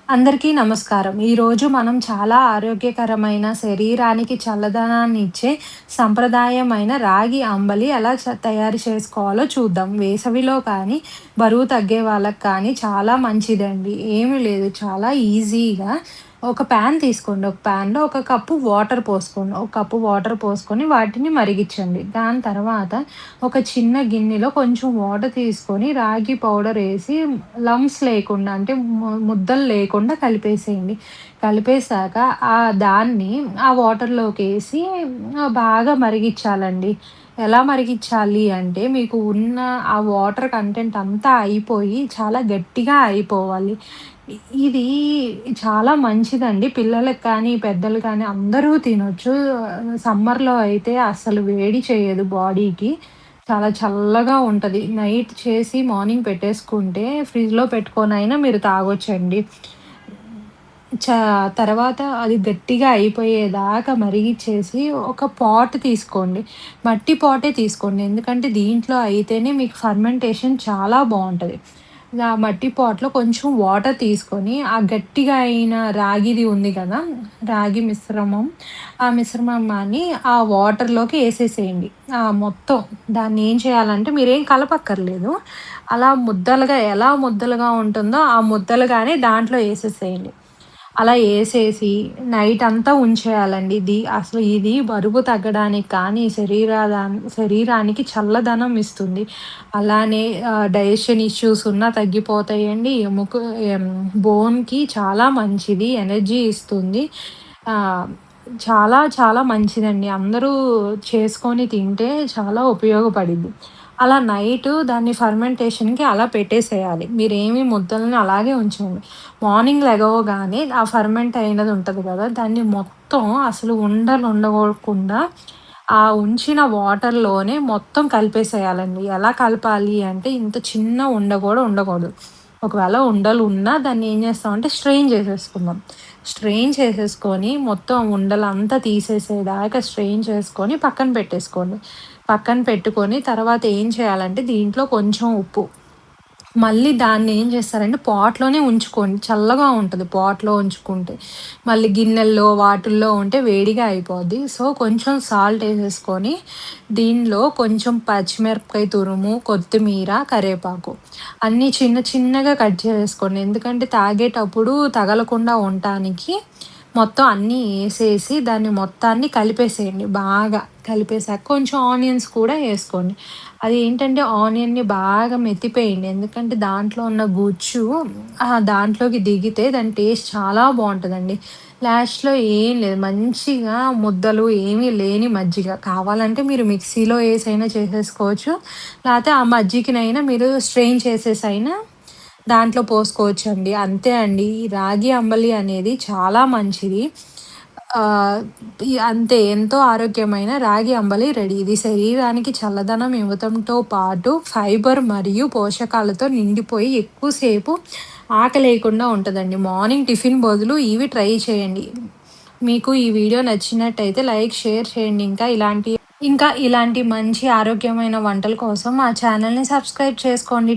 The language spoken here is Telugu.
అందరికీ నమస్కారం. ఈరోజు మనం చాలా ఆరోగ్యకరమైన, శరీరానికి చల్లదనాన్ని ఇచ్చే సంప్రదాయమైన రాగి అంబలి ఎలా తయారు చేసుకోవాలో చూద్దాం. వేసవిలో కానీ, బరువు తగ్గే వాళ్ళకి కానీ చాలా మంచిదండి. ఏమీ లేదు, చాలా ఈజీగా ఒక ప్యాన్ తీసుకోండి. ఒక ప్యాన్‌లో ఒక కప్పు వాటర్ పోసుకోండి. ఒక కప్పు వాటర్ పోసుకొని వాటిని మరిగిచ్చండి. దాని తర్వాత ఒక చిన్న గిన్నెలో కొంచెం వాటర్ తీసుకొని రాగి పౌడర్ ఏసి లంప్స్ లేకుండా అంటే ముద్దలు లేకుండా కలిపేసేయండి. కలిపేసాక దాన్ని ఆ వాటర్‌లోకేసి బాగా మరిగిచ్చాలండి. ఎలా మరిగిచ్చాలి అంటే మీకు ఉన్న ఆ వాటర్ కంటెంట్ అంతా అయిపోయి చాలా గట్టిగా అయిపోవాలి. ఇది చాలా మంచిదండి. పిల్లలకి కానీ, పెద్దలు కానీ అందరూ తినొచ్చు. సమ్మర్‌లో అయితే అస్సలు వేడి చేయదు బాడీకి. చాలా చల్లగా ఉంటది. నైట్ చేసి మార్నింగ్ పెట్టేసుకుంటే ఫ్రిడ్జ్‌లో పెట్టుకొనైనా మీరు తాగొచ్చండి. చా తర్వాత అది గట్టిగా అయిపోయేదాకా మరిగిచ్చేసి ఒక పాట్ తీసుకోండి. మట్టి పాటే తీసుకోండి. ఎందుకంటే దీంట్లో అయితేనే మీకు ఫర్మెంటేషన్ చాలా బావుంటది. ఆ మట్టి పాట్‌లో కొంచెం వాటర్ తీసుకొని, ఆ గట్టిగా అయిన రాగిది ఉంది కదా! రాగి మిశ్రమం. ఆ మిశ్రమాన్ని ఆ వాటర్‌లోకి ఏసేసేయండి. మొత్తం దాన్ని ఏం చేయాలంటే మీరేం కలపక్కర్లేదు. అలా ముద్దలుగా ఎలా ముద్దలుగా ఉంటుందో ఆ ముద్దలుగానే దాంట్లో ఏసేసేయండి. అలా ఏసేసి నైటంతా ఉంచేయాలండి. ఇది బరువు తగ్గడానికి కానీ, శరీరానికి చల్లదనం ఇస్తుంది. అలానే డైజెషన్ ఇష్యూస్ ఉన్నా తగ్గిపోతాయండి. బోన్‌కి చాలా మంచిది. ఎనర్జీ ఇస్తుంది. ఆహ్, చాలా చాలా మంచిదండి. అందరూ చేసుకొని తింటే చాలా ఉపయోగపడిద్ది. అలా నైటు దాన్ని ఫర్మెంటేషన్‌కి అలా పెట్టేసేయాలి. మీరేమి ముద్దలని అలాగే ఉంచండి. మార్నింగ్ లెగవగానే ఆ ఫర్మెంట్ అయినది ఉంటది గదా! దాన్ని మొత్తం అసలు ఉండలు ఉండగోకుండా ఆ ఉంచిన వాటర్‌లోనే మొత్తం కలిపేసేయాలండి. ఎలా కలపాలి అంటే ఇంత చిన్న ఉండ గూడా ఉండకూడదు. ఒకవేళ ఉండలు ఉన్నా దాన్ని ఏం చేస్తామంటే స్ట్రెయిన్ చేసేసుకుందాం. స్ట్రెయిన్ చేసేసుకొని మొత్తం ఉండలంతా తీసేసేదాకా స్ట్రెయిన్ చేసుకొని పక్కన పెట్టేసుకోండి. పక్కన పెట్టుకొని తర్వాత ఏం చేయాలంటే దీంట్లో కొంచెం ఉప్పు మళ్ళీ దాన్నేం జేస్తారంటే పాట్‌లోనే ఉంచుకోండి. చల్లగా ఉంటది పాట్‌లో ఉంచుకుంటే. మళ్ళీ గిన్నెల్లో వాటిల్లో ఉంటే వేడిగా అయిపోద్ది. సో, కొంచెం సాల్ట్ ఏసేసుకొని, దీనిలో కొంచెం పచ్చిమిరపకాయ తురుము, కొత్తిమీర, కరివేపాకు అన్నీ చిన్న చిన్నగా కట్ చేసేసుకోండి. ఎందుకంటే తాగేటప్పుడు తగలకుండా ఉండటానికి మొత్తం అన్నీ ఏసేసి దాన్ని మొత్తాన్ని కలిపేసేయండి బాగా. కలిపేసాక కొంచెం ఆనియన్స్ కూడా ఏసుకోండి. అదేంటంటే ఆనియన్‌ని బాగా మెత్తిపేయండి. ఎందుకంటే దాంట్లో ఉన్న గుజ్జు దాంట్లోకి దిగితే దాని టేస్ట్ చాలా బావుంటదండి. లాస్ట్‌లో ఏం లేదు మంచిగా ముద్దలు ఏమీ లేని మజ్జిగ. కావాలంటే మీరు మిక్సీలో ఏసైనా చేసేసుకోవచ్చు. లేతే ఆ మజ్జిగనైనా మీరు స్ట్రెయిన్ చేసేసైనా దాంట్లో పోసుకోవచ్చండి. అంతే అండి. ఈ రాగి అంబలి అనేది చాలా మంచిది. ఆహ్, అంతే ఎంతో ఆరోగ్యమైన రాగి అంబలి రెడీ. ఇది శరీరానికి చల్లదనం ఇవ్వటంతో పాటు ఫైబర్ మరియు పోషకాలతో నిండిపోయి ఎక్కువ సేపు ఆకలేయకుండా ఉంటదండి. మార్నింగ్ టిఫిన్ బదులు ఇవి ట్రై చేయండి. మీకు ఈ వీడియో నచ్చినట్టయితే లైక్, షేర్ చేయండి. ఇంకా ఇలాంటి మంచి ఆరోగ్యమైన వంటల కోసం మా ఛానల్‌ని సబ్స్క్రైబ్ చేసుకోండి.